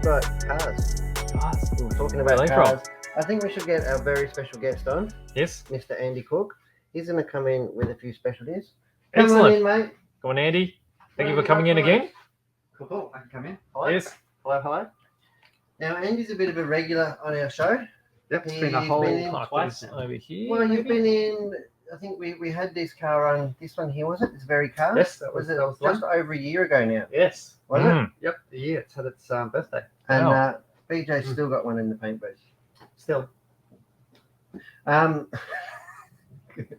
we've got cars. We were talking about cars. I think we should get our very special guest on. Yes. Mr. Andy Cooke. He's going to come in with a few specialties. Excellent. Come on in, mate. Go on, Andy. Thank you for coming in again. Cool. I can come in. Hello. Yes. Hello. Now, Andy's a bit of a regular on our show. Yep, it's been a whole Twice over here. Well, you've been in, I think we had this car on, this one here, was it? This very car? Yes, that was just over a year ago now. Yes. Was it? Yep, a year. It's had its birthday. And BJ's still got one in the paint booth. Still.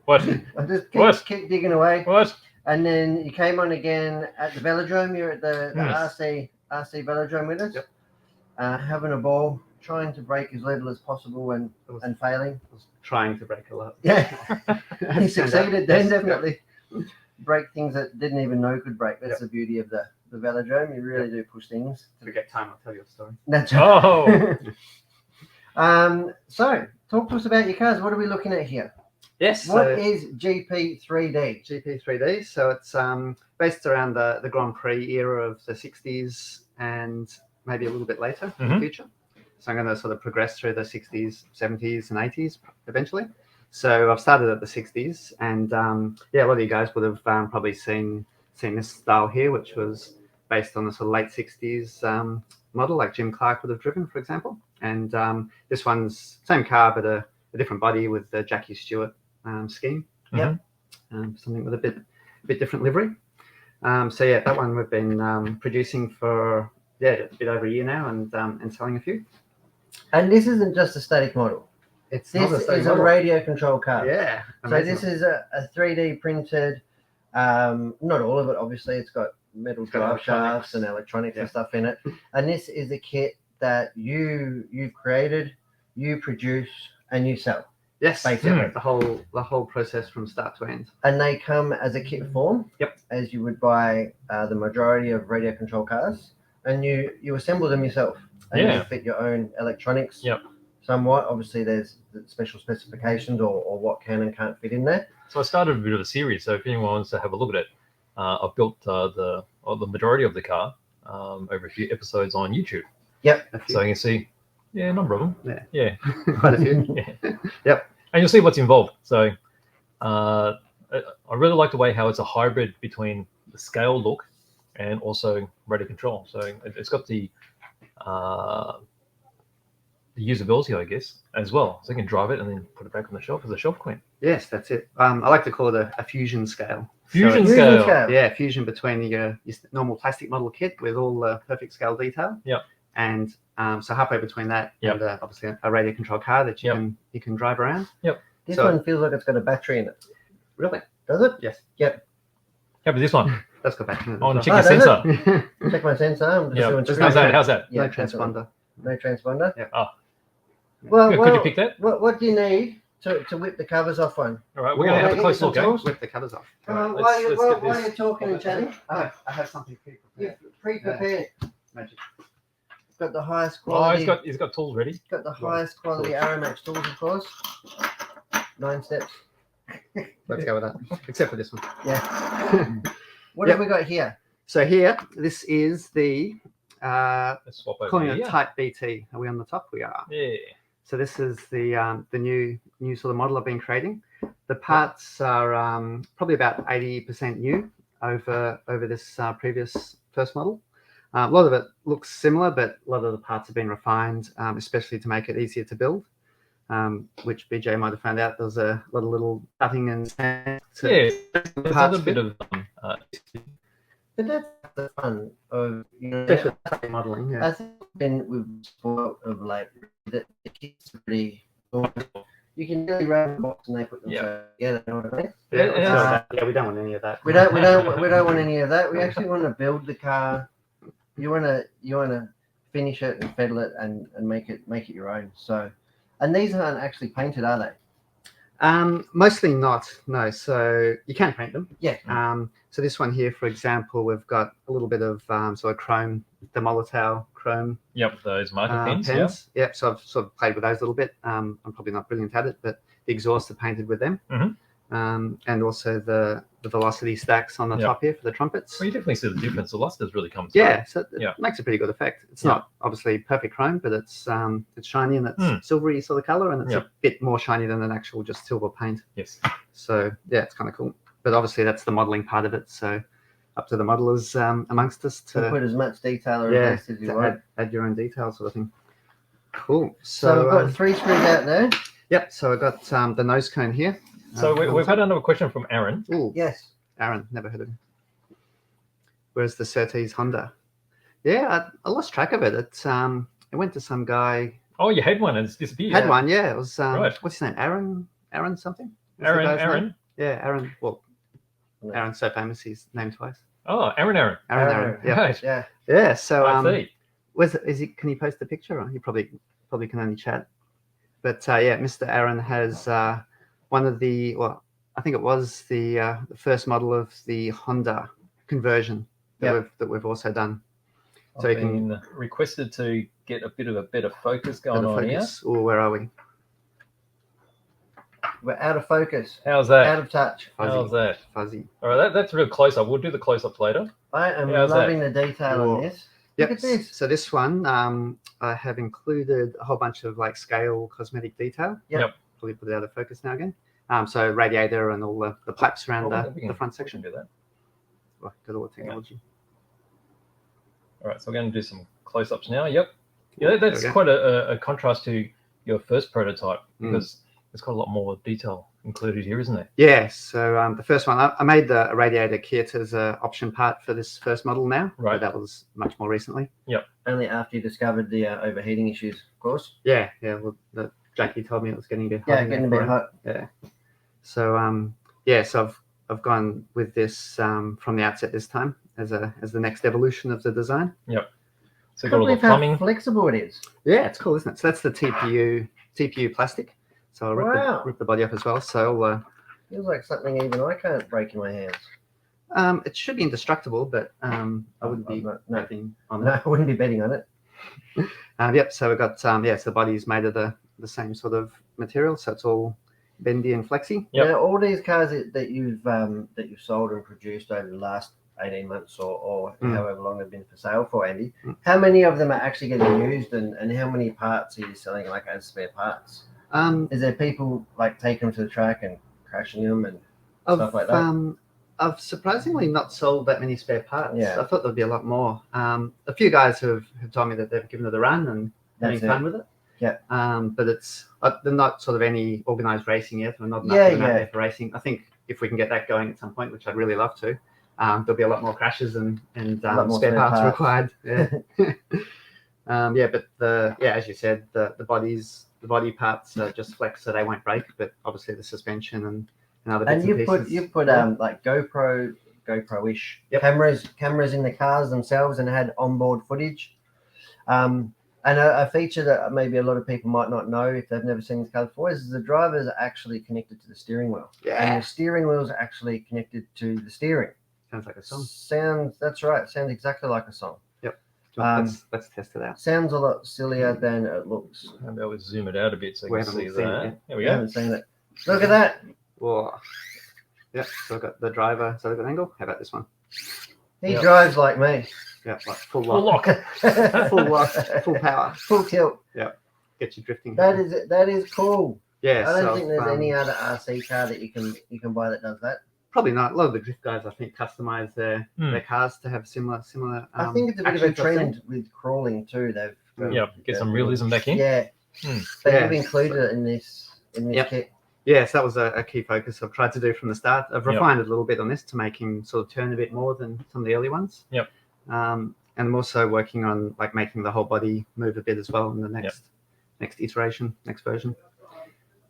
What? I just keep digging away. What? And then you came on again at the velodrome. You're at the RC velodrome with us. Yep. Having a ball, trying to break as little as possible and failing. I was trying to break a lot. Yeah. He succeeded then, Yes. definitely. Break things that didn't even know could break. That's the beauty of the velodrome. You really do push things. If we get time, I'll tell you a story. That's Oh. So, talk to us about your cars. What are we looking at here? Yes. What is GP3D? GP3D. So it's based around the Grand Prix era of the 60s and maybe a little bit later in the future. So I'm going to sort of progress through the 60s, 70s, and 80s eventually. So I've started at the 60s, and a lot of you guys would have probably seen this style here, which was based on the sort of late 60s model, like Jim Clark would have driven, for example. And this one's same car, but a different body with the Jackie Stewart scheme. Yep. Something with a bit different livery. That one we've been producing for a bit over a year now, and selling a few. And this isn't just a static model. This is a radio control car. Yeah. So Amazing. this is a 3D printed, not all of it, obviously. It's got metal drive shafts and electronics and stuff in it. And this is a kit that you've created, you produce, and you sell. Yes, basically. The whole process from start to end. And they come as a kit form. Yep. As you would buy the majority of radio control cars, and you assemble them yourself. And you fit your own electronics. Yep. Somewhat. Obviously, there's special specifications or what can and can't fit in there. So I started a bit of a series. So if anyone wants to have a look at it, I've built the majority of the car over a few episodes on YouTube. Yep. So you can see, a number of them. Yeah. Quite a few. Yep. And you'll see what's involved. So I really like the way how it's a hybrid between the scale look and also radio control. So it's got the usability, I guess, as well. So you can drive it and then put it back on the shelf as a shelf queen. Yes, that's it. I like to call it a fusion scale. Fusion scale. Yeah, fusion between your normal plastic model kit with all the perfect scale detail. Yep. And so halfway between that and obviously a radio control car that you can drive around. Yep. This one feels like it's got a battery in it. Really? Does it? Yes. Yep. How about this one? Let's go back. On check your sensor. Check my sensor. I'm just doing How's that? Yeah, no transponder. No transponder. Yeah. Oh. Well, could you pick that? What do you need to whip the covers off one? All right, we're going to have a close look. Whip the covers off. While you're talking and chatting, I have something pre-prepared. Magic. Got the highest quality. He's got tools ready. Got the highest quality Aromax tools, of course. 9 steps. Let's go with that. Except for this one. Yeah. What have we got here? So here, this is the Let's swap over calling it here. Type BT. Are we on the top? We are. Yeah. So this is the new sort of model I've been creating. The parts are probably about 80% new over this previous first model. A lot of it looks similar, but a lot of the parts have been refined, especially to make it easier to build. Which BJ might have found out there's a lot of little cutting and sand. There's a little bit of But that's the fun of especially modeling. Yeah. I think we've spoiled of like that the kids really you can really wrap a box and they put them together. You know what I mean? Yeah, we don't want any of that. We don't want any of that. We actually want to build the car. You wanna finish it and fiddle it and make it your own. So, and these aren't actually painted, are they? Mostly not. No. So you can paint them. Yeah. So this one here, for example, we've got a little bit of sort of chrome, the Molotow chrome. Yep, those marker pens. Yep. So I've sort of played with those a little bit. I'm probably not brilliant at it, but the exhausts are painted with them. Mm-hmm. And also the the velocity stacks on the Yep. top here for the trumpets. Well, you definitely see the difference. The luster's really come through. Yeah, so it Yeah. makes a pretty good effect. It's Yeah. not obviously perfect chrome, but it's shiny and it's silvery sort of color, and it's Yeah. a bit more shiny than an actual just silver paint. Yes. So yeah, it's kind of cool. But obviously that's the modeling part of it. So up to the modelers amongst us To to put as much detail or yeah, invest as you to want. add your own details sort of thing. Cool. So we've got 3 screws out there. Yep. So I got the nose cone here. So on we've top. had another question from Aaron. Ooh, Yes. Aaron, never heard of him. Where's the Surtees Honda? Yeah, I lost track of it. It went to some guy. Oh, you had one and it's disappeared. Had one, yeah. It was Right. what's his name? Aaron something. What's the Aaron. guy's name? Aaron. Yeah, Aaron. Well, No. Aaron's so famous he's named twice. Oh, Aaron. Aaron. Yeah. Right. Yeah. Yeah. So I see. can he post a picture? Or he probably can only chat. But yeah, Mr. Aaron has one of the I think it was the first model of the Honda conversion that we've also done. So I've you can been requested to get a bit of a better focus going better on focus. Or where are we? We're out of focus. here. How's that? Out of touch. How's that? Fuzzy. All right, that's a real close up. We'll do the close ups later. I am How's that? loving the detail Whoa. on this. Yep. Look at this. So this one, I have included a whole bunch of like scale cosmetic detail. Yep. Probably put it out of focus now again. So radiator and all the plaques around the front section. Do that. Well, got all the technology. All right, so we're going to do some close ups now. Yep. Yeah, There that's we go. quite a contrast to your first prototype Mm. because it's got a lot more detail included here, isn't there? Yeah. So the first one, I made the radiator kit as an option part for this first model now. Right. But that was much more recently. Only after you discovered the overheating issues, of course. Yeah. Yeah. Well, Jackie told me it was getting a bit hot. Yeah, in there getting a for bit it. hot. Yeah. So yeah, so I've gone with this from the outset this time as the next evolution of the design. So you've got all the Can't believe how plumbing. flexible it is. Yeah, it's cool, isn't it? So that's the TPU plastic. So I'll Wow. rip the body up as well. So Feels like something even I can't break in my hands. it should be indestructible, but I wouldn't be No. betting on No, that. I wouldn't be betting on it. Yep. So we've got so the body is made of the same sort of material, so it's all bendy and flexy. Yep. Now, all these cars that you've sold and produced over the last 18 months or however long they've been for sale for, Andy, how many of them are actually getting used and how many parts are you selling like as spare parts? Is there people like taking them to the track and crashing them and stuff like that? I've surprisingly not sold that many spare parts. Yeah. I thought there'd be a lot more. A few guys have told me that they've given it a run and having That's fun with it. Yeah. But it's they're not sort of any organised racing yet. We're not Yeah, out yeah. there for racing. I think if we can get that going at some point, which I'd really love to, there'll be a lot more crashes and lot more spare spare parts parts. required. Yeah. But as you said, the body parts are just flex, so they won't break. But obviously the suspension and other bits And you pieces. put like GoPro-ish Yep. cameras in the cars themselves and had onboard footage. And a feature that maybe a lot of people might not know if they've never seen this car before is the drivers are actually connected to the steering wheel. Yeah. And the steering wheel is actually connected to the steering. Sounds like a song. That's right. Sounds exactly like a song. Let's test it out. Sounds a lot sillier than it looks. How about we zoom it out a bit so you We can haven't see seen it that? yet. There we You go. haven't seen it. Look at that. Whoa. Yep. So I've got the driver. So I've got an angle. How about this one? He Yep. drives like me. Yeah, like full Full lock, lock. full lock, full power. Full tilt. Get you drifting. That is cool. Yeah. I don't so, think there's any other RC car that you can buy that does that. Probably not. A lot of the drift guys, I think, customize their cars to have similar. I think it's a bit of a actions, I've seen. trend with crawling too. Yeah, get some realism back in. Yeah, Hmm. they Yeah. have included it in this Yep. kit. Yes, that was a key focus I've tried to do from the start. I've Yep. refined it a little bit on this to make him sort of turn a bit more than some of the early ones. Yep. And I'm also working on like making the whole body move a bit as well in the next iteration, next version.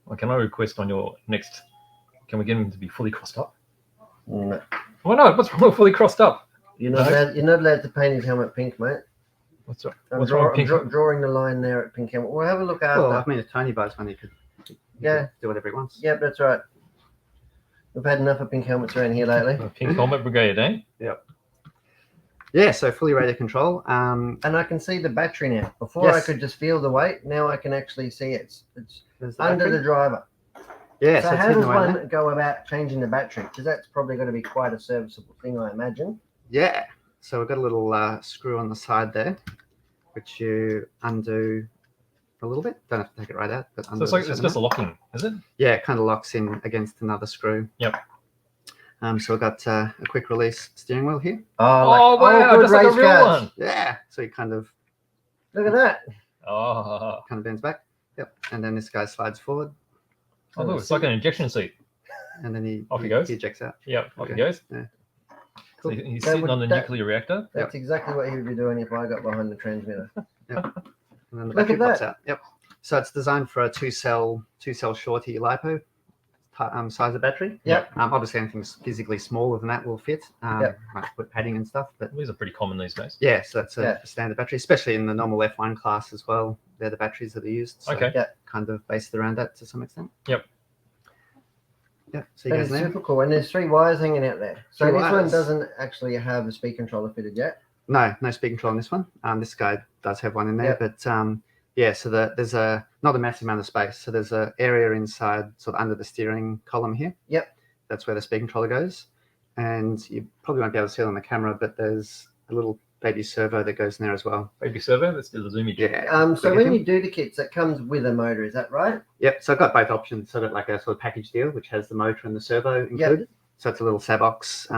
Well, can I request on your next? Can we get him to be fully crossed up? No. Why not? What's wrong with fully crossed up? You're not allowed to paint his helmet pink, mate. What's wrong? I'm, What's wrong with pink? drawing the line there at pink helmet. We'll have a look after. Well, I mean, if Tony buys one, he could do whatever he wants. Yep, that's right. We've had enough of pink helmets around here lately. Pink helmet brigade, eh? Yeah, so fully radio control. And I can see the battery now. Before I Yes. could just feel the weight. Now I can actually see it's There's the under battery. the driver. Yeah, So it's how hidden does away in there. one go about changing the battery? Because that's probably going to be quite a serviceable thing, I imagine. Yeah. So we've got a little screw on the side there, which you undo a little bit. Don't have to take it right out, but So undo it's it like a it's certain just a amount. locking, is it? Yeah, it kind of locks in against another screw. Yep. So we've got a quick release steering wheel here. Oh, Oh, wow, good just like a race real cars. one. Yeah. So you kind of Look at that. Oh, bends back. Yep. And then this guy slides forward, oh look, it's like an injection seat. and then he Off he goes. He ejects out. Yep, off he Okay. goes. Yeah. So Cool. he's That sitting would- on the that- nuclear reactor. That's exactly what he would be doing if I got behind the transmitter. And then the Look battery at pops that. out. Yep. So it's designed for a two-cell shorty lipo size of battery. Yep. Obviously, anything physically smaller than that will fit. Yep. Might put padding and stuff, but These are pretty common these days. yeah, so that's Yeah. a standard battery, especially in the normal F1 class as well. They're the batteries that are used. So Okay. Yeah. kind of based around that to some extent. Yep. Yeah. So you That guys is there? super cool. And there's 3 wires hanging out there. So Three this one wires. doesn't actually have a speed controller fitted yet. No speed control on this one. This guy does have one in there, Yep. but yeah. So there's not a massive amount of space. So there's an area inside, sort of under the steering column here. Yep. That's where the speed controller goes, and you probably won't be able to see it on the camera, but there's a little baby servo that goes in there as well. Baby servo, let's do the zoom in. Yeah. So Look at when him. you do the kits, it comes with a motor. Is that right? Yep. So I've got both options. So I've got like a sort of package deal, which has the motor and the servo included. So it's a little Sabox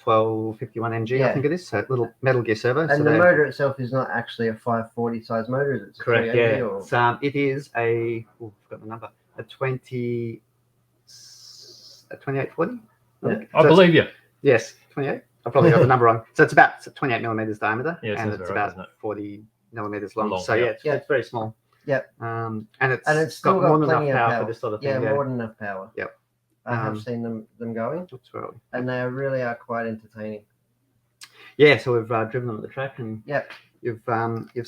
1251 MG, I Yeah. think it is. So a little Metal Gear servo. And so the they're- motor itself is not actually a 540 size motor, is it? It's a Correct. 380 Yeah. or- It's, it is a. Oh, I forgot the number. A 2840. Yeah. I believe you. Yes, 28. I probably got the number wrong. So it's about 28 millimeters diameter, Yeah, and sounds it's about right, about doesn't it? 40 millimeters long. Long, So yeah. it's very small. Yep. And And it's still got got more than plenty enough of power power. for this sort of Yeah, thing. more than enough power. Yep. I have Um, seen them going, That's right. and they really are quite entertaining. Yeah, so we've driven them at the track, and Yep. you've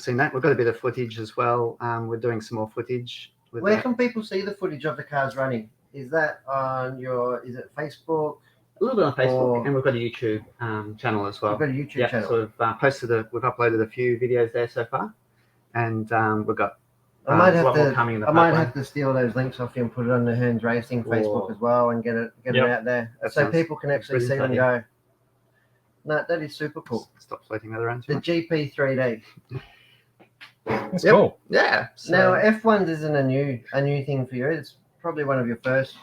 seen that. We've got a bit of footage as well. We're doing some more footage. With Where that. can people see the footage of the cars running? Is that on is it Facebook? A little bit on Facebook, Or- and we've got a YouTube channel as well. You've got a YouTube Yeah, channel. so we've uploaded a few videos there so far, and we've got I might a have lot more to. coming in the I might pipeline. have to steal those links off you and put it on the Hearns Racing Facebook Whoa. as well, and get it Yep. out there, That so sounds people can actually see brilliant them go. No, that is super cool. Stop floating that around too The much. GP3D. That's Yep. cool. Yeah. So, Now F1s isn't a new thing for you. It's probably one of your first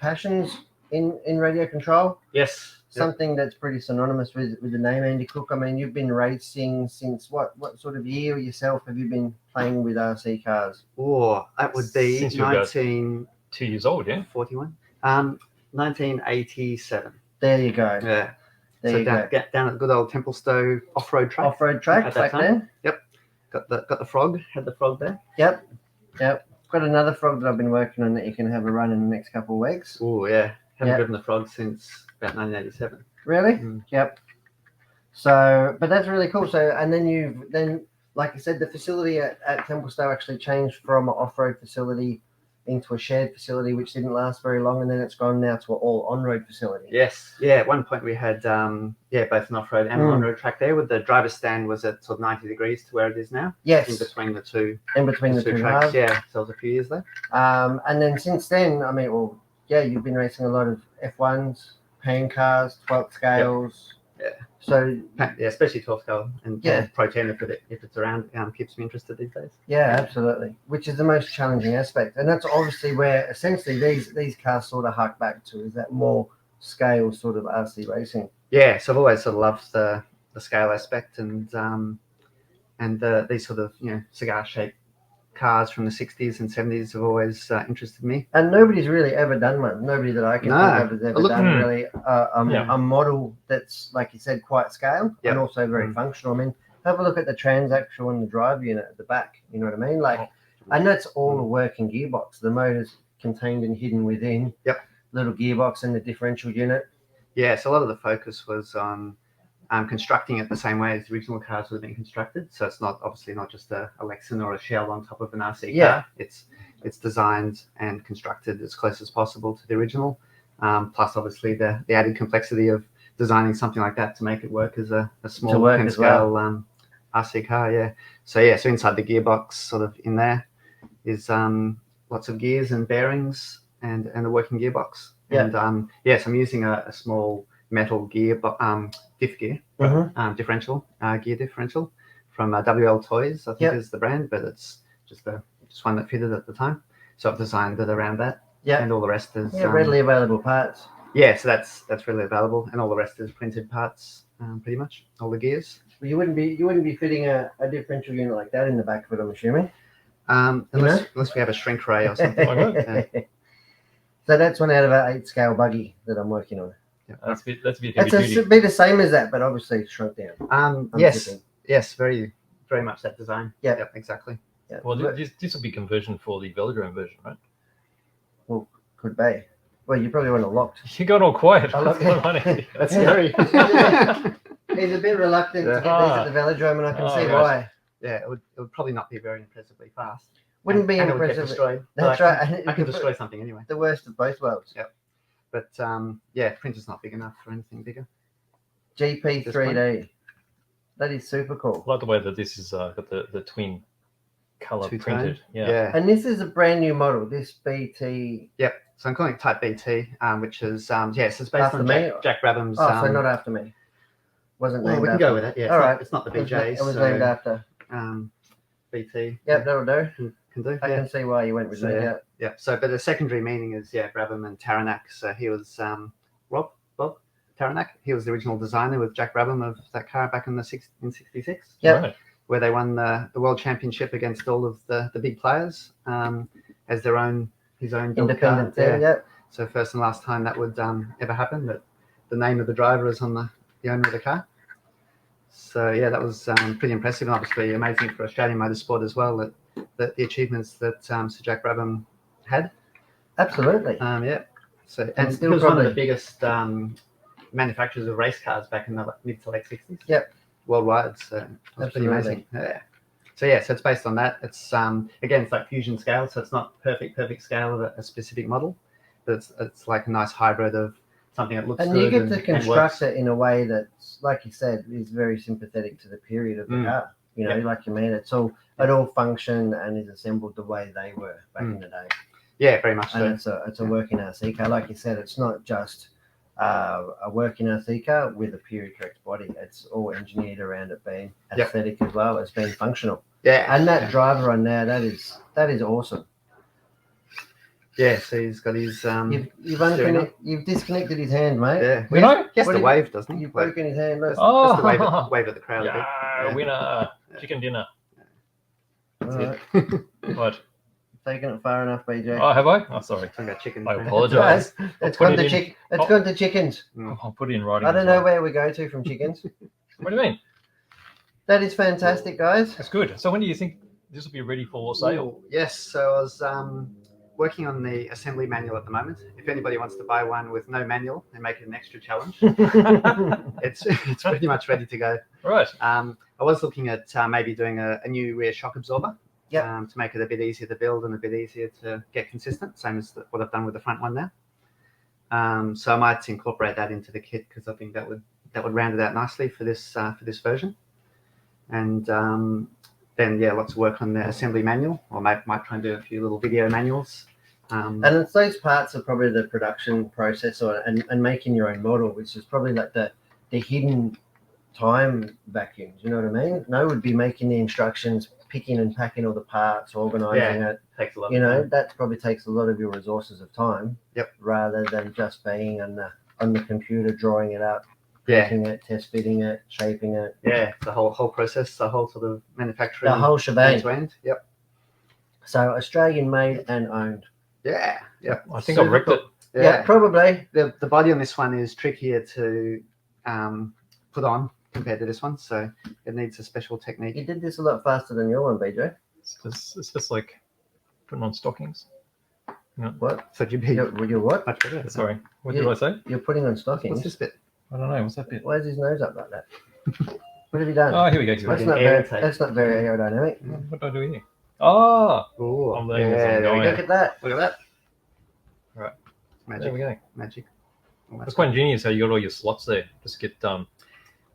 passions in radio control. yes. Yep. Something that's pretty synonymous with the name Andy Cooke. I mean, you've been racing since what sort of year yourself have you been playing with RC cars? Oh, that would be Since you were about 1941. 2 years old, yeah. 1987. There you go. Yeah. There so you down, go. get down at good old Templestowe off-road track. Off-road track At that back time. then. Got the frog. Had the frog there. Yep. Got another frog that I've been working on that you can have a run in the next couple of weeks. Oh yeah. Haven't Yeah. driven the frog since about 1987. Really? Mm. Yep. So, but that's really cool. So, and then like I said, the facility at Templestowe actually changed from an off-road facility into a shared facility, which didn't last very long, and then it's gone now to an all on-road facility. Yes. Yeah. At one point we had both an off-road and an on-road track there. With the driver's stand was at sort of 90 degrees to where it is now. In Yes, between the two. in between the two tracks. halves. Yeah. So it was a few years there. And then since then, I mean, well, yeah, you've been racing a lot of F1s, pan cars, 12 scales. Yeah. So Yeah, especially 12 scale and Yeah. Pro 10 if it's around, keeps me interested these days. yeah, absolutely. Which is the most challenging aspect, and that's obviously where essentially these cars sort of hark back to, is that more scale sort of RC racing. Yeah, so I've always sort of loved the scale aspect and these sort of cigar shaped cars from the 60s and 70s have always interested me. And nobody's really ever done one. Nobody that I can No. think of has ever Look- done really Yeah. a model that's, like you said, quite scale Yep. and also very functional. I mean, have a look at the transaxle and the drive unit at the back. You know what I mean? Like, and that's all a working gearbox. The motor's contained and hidden within. Yep. Little gearbox and the differential unit. Yeah, so a lot of the focus was on constructing it the same way as the original cars would have been constructed. So it's obviously not just a Lexan or a shell on top of an RC car. Yeah. It's designed and constructed as close as possible to the original. Plus, obviously, the added complexity of designing something like that to make it work as a small work 10 as scale well. RC car. Yeah. So inside the gearbox, sort of in there, is lots of gears and bearings and a working gearbox. Yeah. And yes, I'm using a small metal gear, diff gear, differential, gear differential from WL Toys, I think is the brand, but it's just one that fitted at the time. So I've designed it around that. Yeah. And all the rest is readily available parts. Yeah, so that's readily available, and all the rest is printed parts, pretty much all the gears. Well, you wouldn't be fitting a differential unit like that in the back of it, I'm assuming. Unless we have a shrink ray or something. So that's one out of our 8-scale buggy that I'm working on. Yeah. That's a bit heavy It's duty. be the same as that, but obviously shrunk down. Yes, very much that design. Yeah. Yep, exactly. Yeah. Well, this will be conversion for the velodrome version, right? Well, could be. Well, you probably want it locked. You got all quiet. I lock it. That's scary. He's a bit reluctant to get these at the velodrome, and I can see why. Yeah, it would probably not be very impressively fast. Wouldn't be and it would get impressive. destroyed. That's But right. I can destroy something anyway. The worst of both worlds. Yep. But printer's not big enough for anything bigger. GP3D. That is super cool. I like the way that this is got the twin color Two-tone. printed. Yeah. And this is a brand new model. This BT. Yep. So I'm calling it Type BT, which is so it's based After on me? Jack Brabham's. Oh, so not after me. Wasn't Well, named we can after. go with it. Yeah. All right. It's not the It was BJs. It was so, named after. BT. Yep, that'll do. Can do. I can see why you went with So, that. Yeah. Yeah. So, but the secondary meaning is Brabham and Taranaki. So he was Bob Taranaki. He was the original designer with Jack Brabham of that car back in '66. Yeah. Right. Where they won the world championship against all of the big players as his own built Independent car. team. Yeah. So first and last time that would ever happen. That the name of the driver is on the owner of the car. So yeah, that was pretty impressive, and obviously amazing for Australian motorsport as well. That the achievements that Sir Jack Brabham had. Absolutely. Yeah. So And and still he was one of probably- the biggest manufacturers of race cars back in the mid to late 60s. Yep. Worldwide. So it was pretty amazing. Yeah. So yeah, so it's based on that. It's again, it's like fusion scale, so it's not perfect scale of a specific model, but it's like a nice hybrid of something that looks And good you get and, to and construct works. it in a way that's, like you said, is very sympathetic to the period of the car. You know, like you mean, it all functioned and is assembled the way they were back in the day. Yeah, very much And so. it's a working RC car. Like you said, it's not just a working RC car with a period correct body. It's all engineered around it being aesthetic as well as being functional. Yeah. And that driver on there, that is awesome. Yeah, so he's got his You've disconnected his hand, mate. yeah. You know? He has What to do wave, doesn't he? You've Like, broken his hand. Look. Oh, just to wave at the crowd a bit. yeah, winner, chicken dinner. All That's right. it. What? Taking it far enough, BJ. Oh, have I? Oh, sorry. Talking about chicken. I man. apologise. It's I'll put gone it to in. It's gone to chickens. I'll put it in writing. I don't as know well. where we go to from chickens. What do you mean? That is fantastic, guys. That's good. So when do you think this will be ready for sale? Ooh, yes, so I was working on the assembly manual at the moment. If anybody wants to buy one with no manual and make it an extra challenge, it's pretty much ready to go. Right. I was looking at maybe doing a new rear shock absorber Yep. to make it a bit easier to build and a bit easier to get consistent, same as what I've done with the front one now. So I might incorporate that into the kit because I think that would round it out nicely for this version. And then lots of work on the assembly manual. Or might try and do a few little video manuals. And it's those parts of probably the production process and making your own model, which is probably like the hidden time vacuums. You know what I mean? No would be making the instructions, picking and packing all the parts, organizing it. Takes a lot. You of know, time. that probably takes a lot of your resources of time. Yep. Rather than just being on the computer, drawing it up, Yeah, making it, test fitting it, shaping it, yeah, the whole process, the whole sort of manufacturing, the whole shebang. end to end. Yep. So Australian made and owned. Yeah. Yep. I think I've wrecked it. Yeah, probably. The body on this one is trickier to put on compared to this one, so it needs a special technique. You did this a lot faster than your one, BJ. It's just like putting on stockings. What? So you'd be You're what? much better. Sorry. What Yeah. did I say? You're putting on stockings. What's this bit? I don't know. What's that bit? Why is his nose up like that? What have you done? Oh, here we go. Here we that's go. not very aerodynamic. What do I do here? Oh, Oh, I'm learning as I'm there we going. go. Look at that. Look at that. Right. Magic. there we go. Magic. That's quite ingenious how you got all your slots there. Just get the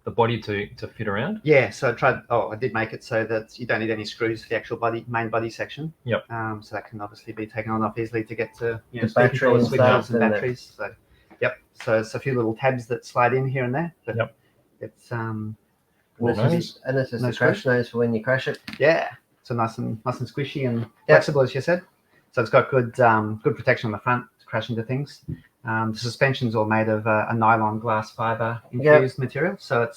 the body to fit around? Yeah, so I did make it so that you don't need any screws for the actual main body section. Yep. So that can obviously be taken on off easily to get to The speaker battery controller and switches stuff and and batteries. So yep. So it's a few little tabs that slide in here and there. But Yep. It's And Well, this is no the crash nose for when you crash it. yeah. So nice and squishy and flexible, as you said. So it's got good protection on the front to crash into things. The suspension's all made of a nylon glass fiber infused material, so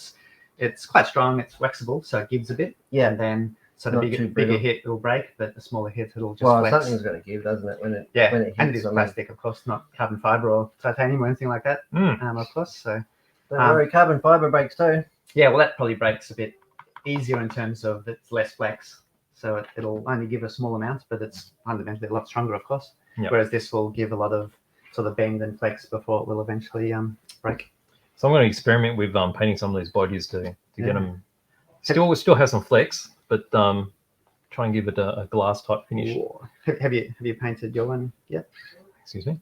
it's quite strong. It's flexible, so it gives a bit. Yeah. And then the Not too bigger brittle. hit it'll break, but the smaller hit it'll just Well, flex. something's going to give, doesn't it? When it And it hits is something. plastic, of course, not carbon fiber or titanium or anything like that. Of course. So Don't worry, carbon fiber breaks too. yeah, well, that probably breaks a bit easier in terms of it's less flex. So it'll only give a small amount, but it's fundamentally a lot stronger, of course. Yep. Whereas this will give a lot of sort of bend and flex before it will eventually break. So I'm going to experiment with painting some of these bodies to get them still have some flex, but try and give it a glass type finish. Ooh. Have you painted your one yet? Excuse me.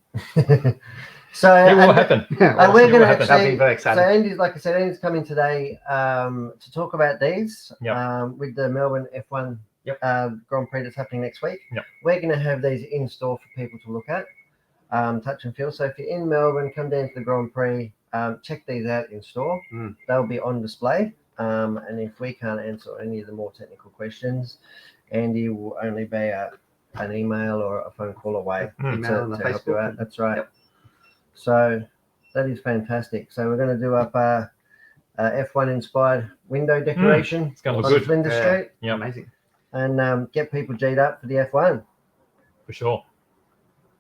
So Yeah, what happened? And we're going to happened. That'll actually. be very So exciting. Andy's, like I said, Andy's coming today to talk about these Yep. with the Melbourne F1 Grand Prix that's happening next week. Yep. We're going to have these in store for people to look at, touch and feel. So if you're in Melbourne, come down to the Grand Prix, check these out in store. They'll be on display. And if we can't answer any of the more technical questions, Andy will only be an email or a phone call away Email and to the help you Facebook. out. That's right. Yep. So that is fantastic. So we're going to do up a F1 inspired window decoration It's going to on look good. Flinders Yeah. Street Yeah, Amazing. and get people G'd up for the F1. for sure.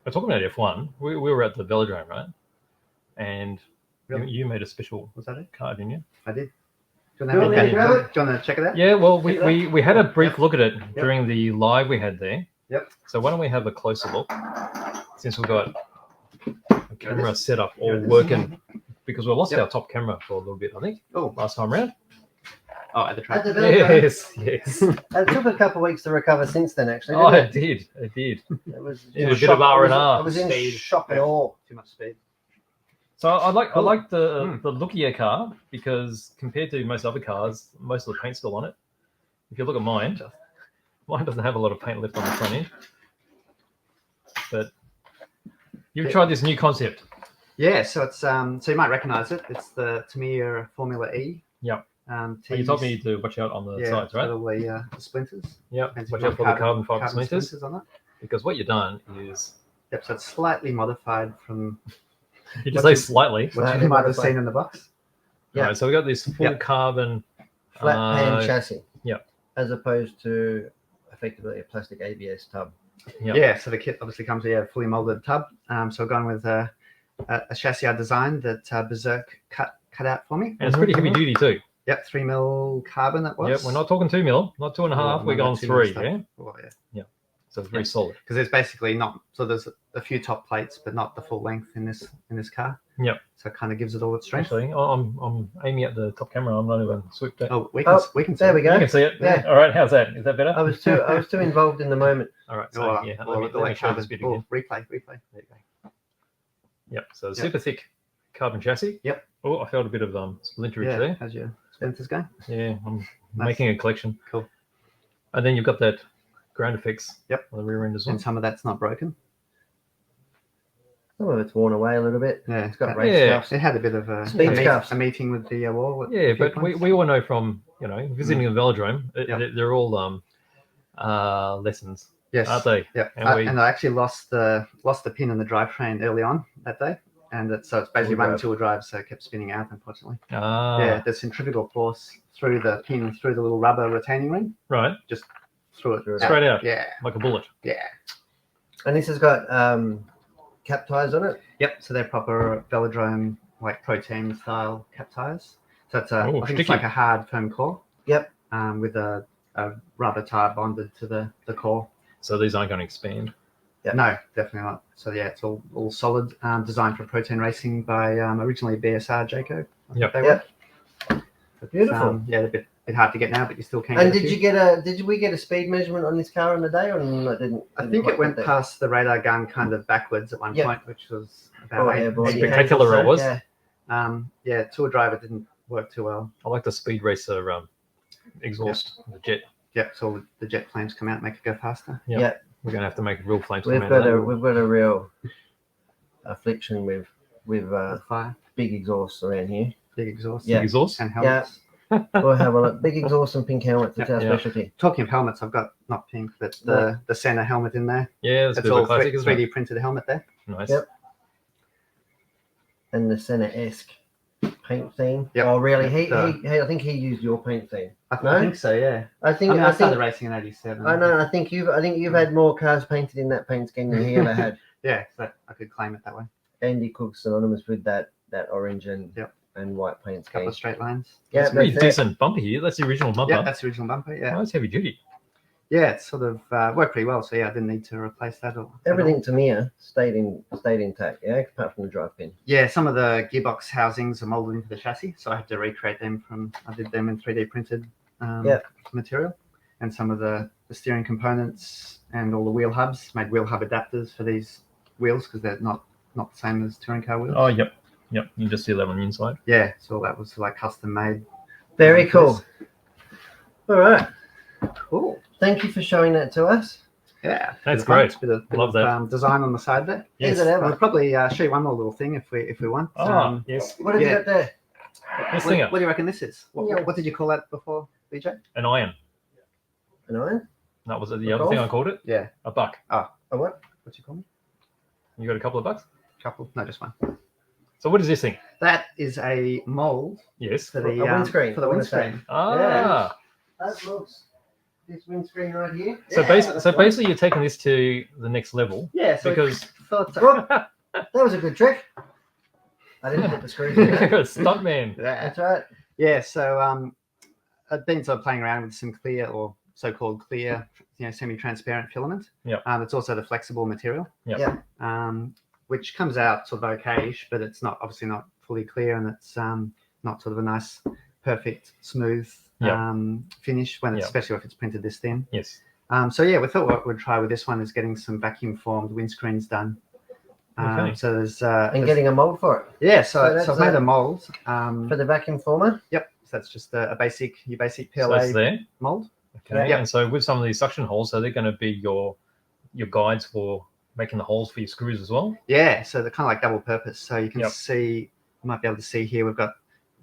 We're talking about F1. We were at the velodrome, right? And Really? you made a special Was that it? card, didn't you? I did. Do Do you want me to grab it? you want to check it out? Yeah, well, we had a brief look at it Yep. during the live we had there. Yep. So why don't we have a closer look, since we've got a camera set up all Here it is. working, because we lost Yep. our top camera for a little bit, I think, Oh, last time around. at the track. At the velodrome. Yes. It took a couple of weeks to recover since then, actually. Oh, Didn't it did. it was It was a bit shock. of R&R. It was in Speed. shock and Yeah. awe. Too much speed. So I like Cool. the look of your car, because compared to most other cars, most of the paint's still on it. If you look at mine doesn't have a lot of paint left on the front end. But you've tried this new concept. Yeah, so it's so you might recognise it. It's the Tamiya Formula E. Yep. You Tees. told me to watch out on the sides, right? All the splinters. Yeah, Depends if watch you out for the want carbon fiber splinters, on it. because what you've done is Yep, so it's slightly modified from you just say slightly. what Slightly you might have modified. seen in the box. Yeah. Right, so we got this full Yep. carbon. Flat pan chassis. yeah. As opposed to effectively a plastic ABS tub. Yeah. Yeah, so the kit obviously comes with a fully molded tub. So I've gone with a chassis I designed that Berserk cut out for me. And it's pretty heavy duty too. Yep, 3mm carbon that was. Yep, we're not talking 2 mil, not 2.5. We're going 3. Yeah, Oh, yeah. so it's very solid. Because there's basically not, so there's a few top plates, but not the full length in this car. Yep. So it kind of gives it all its strength. Actually, I'm aiming at the top camera. I'm not even swooped at. Oh, we Oh, can see there it. we go. You can see it. Yeah. All right. How's that? Is that better? I was too involved in the moment. All right. So Oh, yeah, well, let the me like show carbon. this bit Oh, again. replay. There you go. Yep. So Yep. super thick carbon chassis. Yep. Oh, I felt a bit of splinterage Yeah, there. how's your splinters going? Yeah, I'm Nice. making a collection. Cool. And then you've got that ground effects. Yep. On the rear end as well. And some of that's not broken. Some of it's worn away a little bit. Yeah, It's got that- race Yeah. scuffs. It had a bit of Speed scuffs. a meeting with the wall. at Yeah, a few but points. we all know from visiting the velodrome, Yep. they're all lessons, Yes. aren't they? Yeah, And and I actually lost the pin in the drivetrain early on that day, and so it's basically Two-wheel running drive. two-wheel drive, so it kept spinning out, unfortunately. Ah, Yeah, there's centrifugal force through the pin, through the little rubber retaining ring, right, through it. straight out, Yeah, like a bullet. yeah. And this has got cap tires on it. Yep. So they're proper velodrome, like protein style cap tires. So it's Oh, I think it's sticky. like a hard firm core. Yep. With a rubber tire bonded to the core. So these aren't going to expand. Yep. No, definitely not. So yeah, it's all solid. Designed for protein racing by originally BSR Jayco. Yep. They Yep. were. But, Beautiful. yeah, they're a bit hard to get now, but you still can. And get a few. did we get a speed measurement on this car on the day, or no, didn't? I didn't think quite it went get there? past the radar gun kind of backwards at one Yep. point, which was Oh, about yeah, boy. 80 Spectacular it was. Yeah. Yeah, tour driver didn't work too well. I like the speed racer exhaust, the jet. Yeah, so the jet flames come out and make it go faster. Yeah. Yeah. We're gonna have to make real flames. We've come out of got that. we've got a real affliction with With fire, big exhausts around here. big exhaust, Yeah. exhaust. and helmets. We'll have a look. Big exhaust and pink helmets. That's our Yeah. specialty. Talking of helmets, I've got not pink, but the center helmet in there. Yeah, it's a That's bit of a all classic, isn't 3D it? printed helmet there. Nice. Yep. And the Senna-esque paint theme. Yep. Oh, really? Yep. I think he used your paint theme. I No? think so. Yeah. I think. I I started think. racing in '87. I know. I think you've had more cars painted in that paint scheme than he ever had. Yeah, so I could claim it that way. Andy Cooke's synonymous with that orange and Yep. and white paint A couple scheme. of straight lines. Yeah, It's a pretty that's it. decent bumper here. That's the original bumper. Yeah, that's the original bumper. Yeah. Oh, that's heavy duty. Yeah, it sort of worked pretty well. So yeah, I didn't need to replace that. Everything to me stayed intact. Yeah, apart from the drive pin. Yeah, some of the gearbox housings are molded into the chassis, so I had to recreate them I did them in 3D printed material, and some of the steering components and all the wheel hubs, made wheel hub adapters for these wheels because they're not the same as touring car wheels. Oh, yep. Yep. You can just see that on the inside. Yeah, so all that was like custom made. Very cool. All right. Cool. Thank you for showing that to us. Yeah, That's great. Bit of Love that. design on the side there. Is it ever? I'll probably show you one more little thing if we want. Oh, yes. What have you Yeah. got there? This What, thing what do you reckon this is? Yeah. What did you call that before, BJ? an iron. An iron? That was the A other thing golf? I called it. Yeah. A buck. A what? What you call me? You got a couple of bucks? Couple? No, just one. So what is this thing? That is a mold Yes. for the A windscreen, For the I wanna say. windscreen. Ah. That looks. This windscreen right here. So basically, you're taking this to the next level Yeah. So because thought. Whoop. That was a good trick. I didn't put the screws in. stuntman. Yeah. That's right. Yeah. So I've been sort of playing around with some clear or so-called clear, semi-transparent filament. Yep. It's also the flexible material. Yep. Yeah. Which comes out sort of okay-ish, but it's not obviously not fully clear, and it's not sort of a nice, perfect, smooth Yep. finish when it's, Yep. especially if it's printed this thin. Yes. So yeah, we thought what we'd try with this one is getting some vacuum-formed windscreens done. Okay. So there's And getting a mold for it. yeah, so so that's I've made a- a mold. For the vacuum former. Yep, so that's just your basic So PLA that's there. mold. Okay. Yep. And so with some of these suction holes, are they going to be your guides for making the holes for your screws as well? Yeah, so they're kind of like double purpose. So you can Yep. see, you might be able to see here, we've got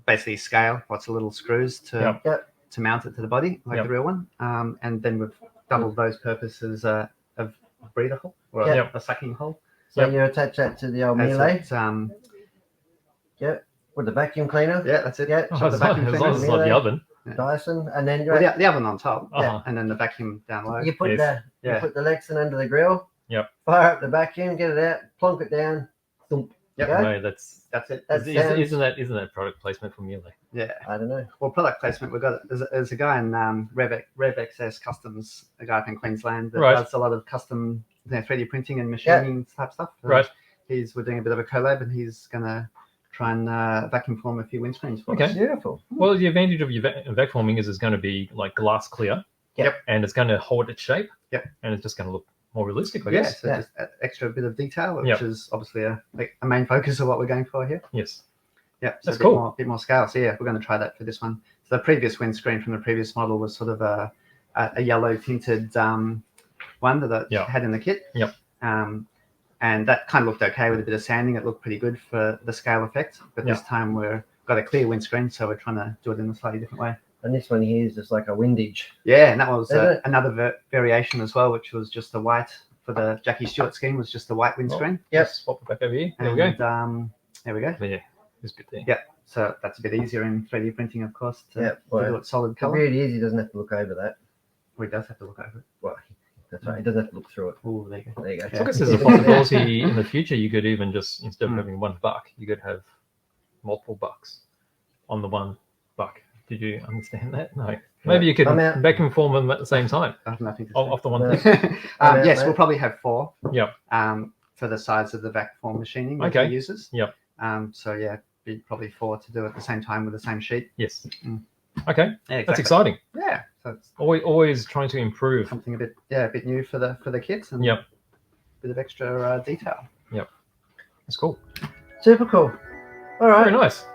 basically scale, lots of little screws to Yep. to mount it to the body, like Yep. the real one. And then we've doubled those purposes of a breather hole or Yep. a sucking hole. So Yep. you attach that to the old That's melee it. with the vacuum cleaner. Yeah, that's it. Yeah. Oh, So as the long vacuum as cleaner. it's not the oven. Dyson, and then Well, the oven on top, Uh-huh. and then the vacuum down low. you put Yes. you Yeah. put the Lexan under the grill. Yep. Fire up the vacuum, get it out, plonk it down. Thump. Yep. Yeah. No, that's That's it. That's isn't that product placement from Mule? Yeah. I don't know. Well, product placement, we've got there's a guy in RevXS Customs, a guy up in Queensland that Right. does a lot of custom 3D printing and machining type stuff. So Right. we're doing a bit of a collab, and he's gonna try and vacuum form a few windscreens for Okay. us. Beautiful. Well, the advantage of your vac forming is it's going to be like glass clear. Yep. And it's going to hold its shape. Yep. And it's just going to look more realistic, I Yeah, guess. so Yeah. just an extra bit of detail, which Yep. is obviously a main focus of what we're going for here. Yes. Yeah, so That's a bit cool. Bit more scale. So yeah, we're going to try that for this one. So the previous windscreen from the previous model was sort of a yellow tinted one that I Yeah. had in the kit. Yep. And that kind of looked okay with a bit of sanding. It looked pretty good for the scale effect. But this time we've got a clear windscreen, so we're trying to do it in a slightly different way. And this one here is just like a windage. Yeah, and that was Isn't it? another variation as well, which was just the white for the Jackie Stewart scheme was just the white windscreen. Yep. Swap it back over here. There and, we go. There we go. There. This bit there. Yeah. So that's a bit easier in 3D printing, of course, to, Yeah, to well, do it solid The color. beauty is he doesn't have to look over that. Well, he does have to look over it. Well, that's right. He doesn't have to look through it. Oh, there you go. There you go. So I guess there's a possibility in the future you could even just, instead of Mm. having one buck, you could have multiple bucks on the one buck. Did you understand that? No. Maybe you could I'm out. vacuum form them at the same time I have nothing to say. off the one No. thing. Yeah, Yes, mate. we'll probably have 4. Yep. For the size of the vac form machining that Okay. he uses. Yep. So yeah, be probably 4 to do at the same time with the same sheet. Yes. Mm. Okay. Yeah, That's exactly. exciting. Yeah. So it's Always trying to improve. something a bit new for the kids and Yep. a bit of extra detail. That's cool. Super cool. All right. Very nice.